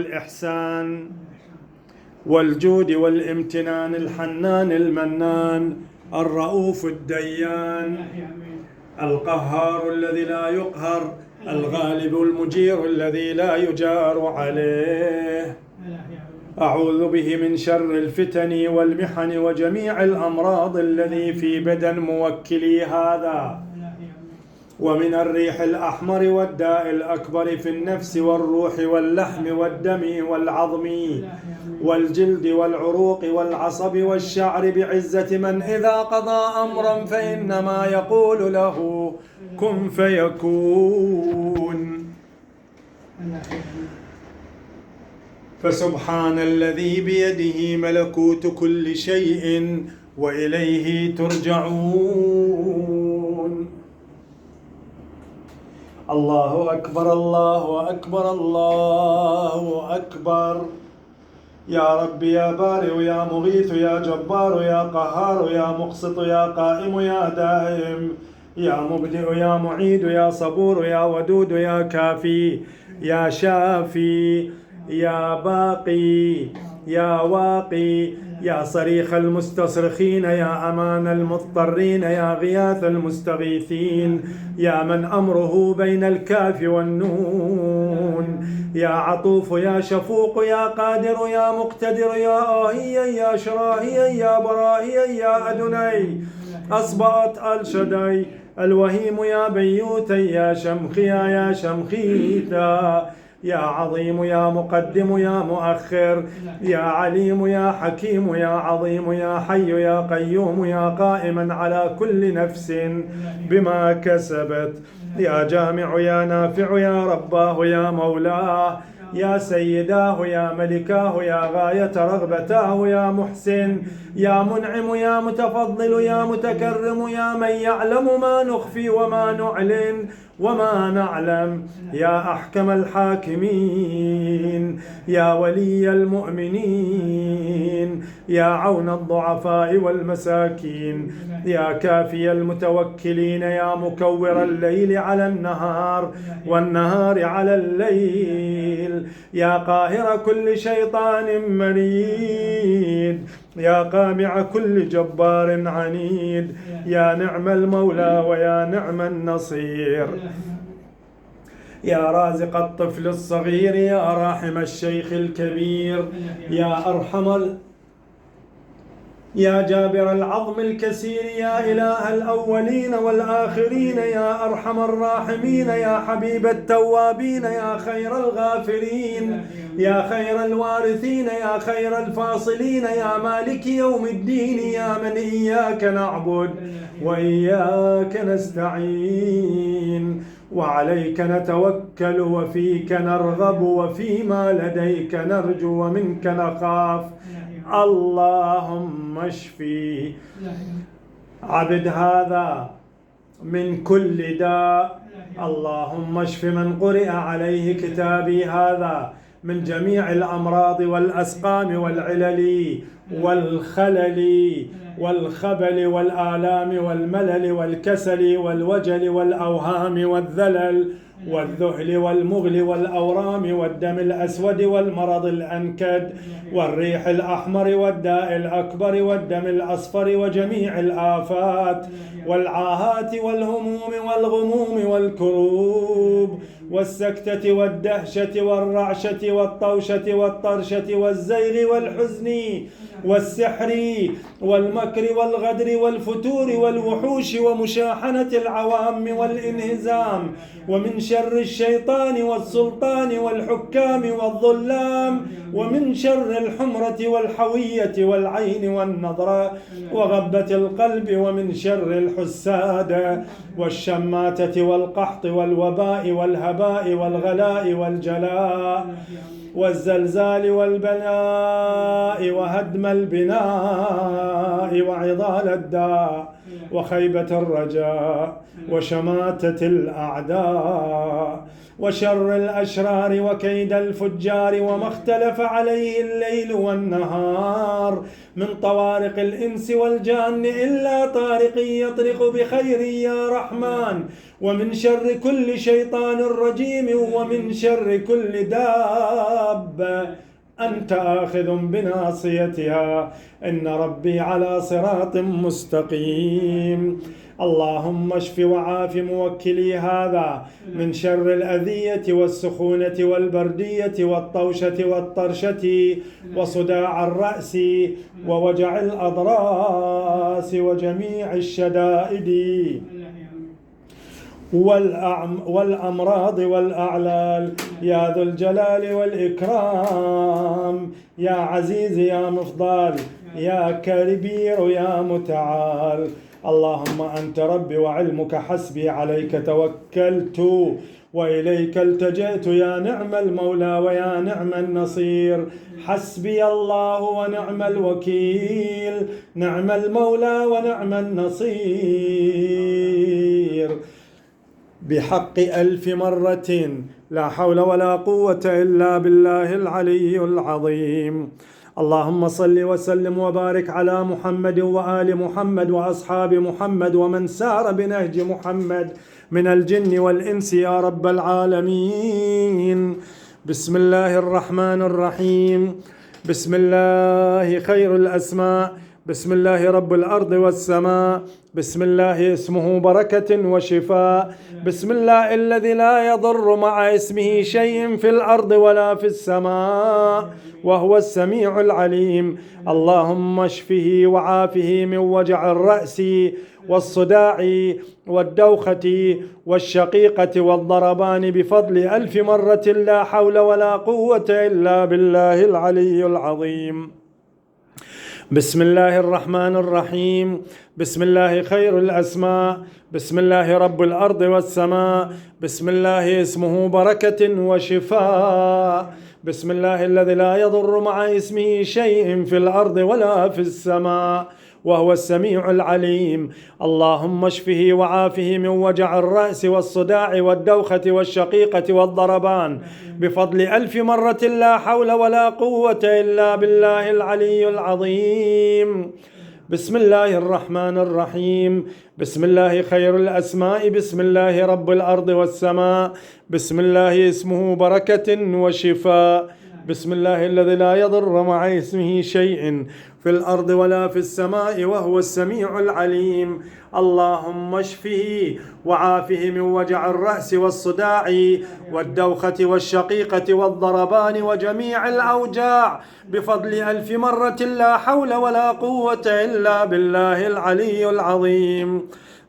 الإحسان والجود والامتنان، الحنان المنان، الرؤوف الديان، القهار الذي لا يقهر، الغالب المجير الذي لا يجار عليه. أعوذ به من شر الفتن والمحن وجميع الأمراض الذي في بدن موكلي هذا، ومن الريح الأحمر والداء الأكبر في النفس والروح واللحم والدم والعظم والجلد والعروق والعصب والشعر، بعزة من إذا قضى أمرا فإنما يقول له كن فيكون. فسبحان الذي بيده ملكوت كل شيء وإليه ترجعون. الله أكبر الله أكبر الله أكبر. يا رب يا بارئ يا مغيث يا جبار يا قهار يا مقسط يا قائم يا دائم يا مبدئ يا معيد يا صبور يا ودود يا كافي يا شافي يا باقي يا واقي يا صريخ المستصرخين يا أمان المضطرين يا غياث المستغيثين يا من أمره بين الكاف والنون يا عطوف يا شفوق يا قادر يا مقتدر يا آهيا يا شراهيا يا براهيا يا أدني أصبعت الشدي الوهيم يا بيوتا يا شمخيا يا شمخيتا يا عظيم يا مقدم يا مؤخر يا عليم يا حكيم يا عظيم يا حي يا قيوم يا قائما على كل نفس بما كسبت يا جامع يا نافع يا رباه يا مولاه يا سيداه يا ملكاه يا غاية رغبتاه يا محسن يا منعم يا متفضل يا متكرم يا من يعلم ما نخفي وما نعلن وما نعلم يا أحكم الحاكمين يا ولي المؤمنين يا عون الضعفاء والمساكين يا كافي المتوكلين يا مكور الليل على النهار والنهار على الليل يا قاهر كل شيطان مريد يا قامع كل جبار عنيد يا نعم المولى ويا نعم النصير يا رازق الطفل الصغير يا راحم الشيخ الكبير يا أرحم يا جابر العظم الكسير يا إله الأولين والآخرين يا أرحم الراحمين يا حبيب التوابين يا خير الغافرين يا خير الوارثين يا خير الفاصلين يا مالك يوم الدين يا من إياك نعبد وإياك نستعين وعليك نتوكل وفيك نرغب وفيما لديك نرجو ومنك نخاف. اللهم اشفي عبد هذا من كل داء. اللهم اشف من قرئ عليه كتابي هذا من جميع الأمراض والأسقام والعلل والخلل والخبل والآلام والملل والكسل والوجل والأوهام والذلل والذهل والمغل والأورام والدم الأسود والمرض الأنكد والريح الأحمر والداء الأكبر والدم الأصفر وجميع الآفات والعاهات والهموم والغموم والكروب والسكتة والدهشة والرعشة والطوشة والطرشة والزيغ والحزن والسحر والمكر والغدر والفتور والوحوش ومشاحنة العوام والانهزام ومن شر الشيطان والسلطان والحكام والظلام ومن شر الحمرة والحوية والعين والنظرة وغبة القلب ومن شر الحساد والشماتة والقحط والوباء والهباء والغلاء والجلاء والزلزال والبلاء وهدم البناء وعضال الداء وخيبة الرجاء وشماتة الأعداء وشر الأشرار وكيد الفجار وما اختلف عليه الليل والنهار من طوارق الإنس والجان إلا طارق يطرق بخير يا رحمن ومن شر كل شيطان رجيم ومن شر كل دابة أنت آخذ بناصيتها إن ربي على صراط مستقيم. اللهم اشف وعاف موكلي هذا من شر الأذية والسخونة والبردية والطوشة والطرشة وصداع الرأس ووجع الأضراس وجميع الشدائد والأمراض والأعلال يا ذو الجلال والإكرام يا عزيز يا مفضال يا كبير يا متعال. اللهم أنت ربي وعلمك حسبي عليك توكلت وإليك التجأت يا نعم المولى ويا نعم النصير. حسبي الله ونعم الوكيل نعم المولى ونعم النصير. بحق 1000 مرة لا حول ولا قوة إلا بالله العلي العظيم. اللهم صل وسلم وبارك على محمد وآل محمد وأصحاب محمد ومن سار بنهج محمد من الجن والإنس يا رب العالمين. بسم الله الرحمن الرحيم. بسم الله خير الأسماء. بسم الله رب الأرض والسماء. بسم الله اسمه بركة وشفاء. بسم الله الذي لا يضر مع اسمه شيء في الأرض ولا في السماء وهو السميع العليم. اللهم اشفه وعافه من وجع الرأس والصداع والدوخة والشقيقة والضربان بفضل 1000 مرة لا حول ولا قوة إلا بالله العلي العظيم. بسم الله الرحمن الرحيم. بسم الله خير الأسماء. بسم الله رب الأرض والسماء. بسم الله اسمه بركة وشفاء. بسم الله الذي لا يضر مع اسمه شيء في الأرض ولا في السماء وهو السميع العليم. اللهم اشفه وعافه من وجع الرأس والصداع والدوخة والشقيقة والضربان بفضل 1000 مرة لا حول ولا قوة إلا بالله العلي العظيم. بسم الله الرحمن الرحيم. بسم الله خير الأسماء. بسم الله رب الأرض والسماء. بسم الله اسمه بركة وشفاء. بسم الله الذي لا يضر مع اسمه شيء في الأرض ولا في السماء وهو السميع العليم. اللهم اشفه وعافه من وجع الرأس والصداع والدوخة والشقيقة والضربان وجميع الأوجاع بفضل 1000 مرة لا حول ولا قوة إلا بالله العلي العظيم.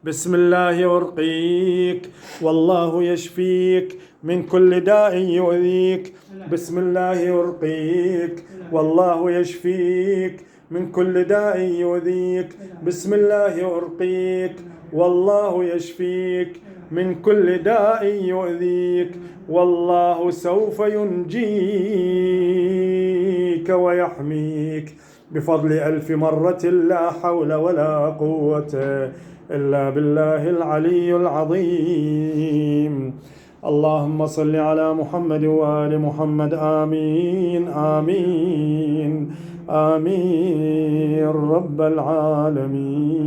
بسم الله أرقيك والله يشفيك من كل داء يؤذيك. بسم الله أرقيك والله يشفيك من كل داء يؤذيك. بسم الله أرقيك والله يشفيك من كل داء يؤذيك. والله سوف ينجيك ويحميك بفضل 1000 مرة لا حول ولا قوة إلا بالله العلي العظيم. اللهم صل على محمد وآل محمد. آمين آمين آمين رب العالمين.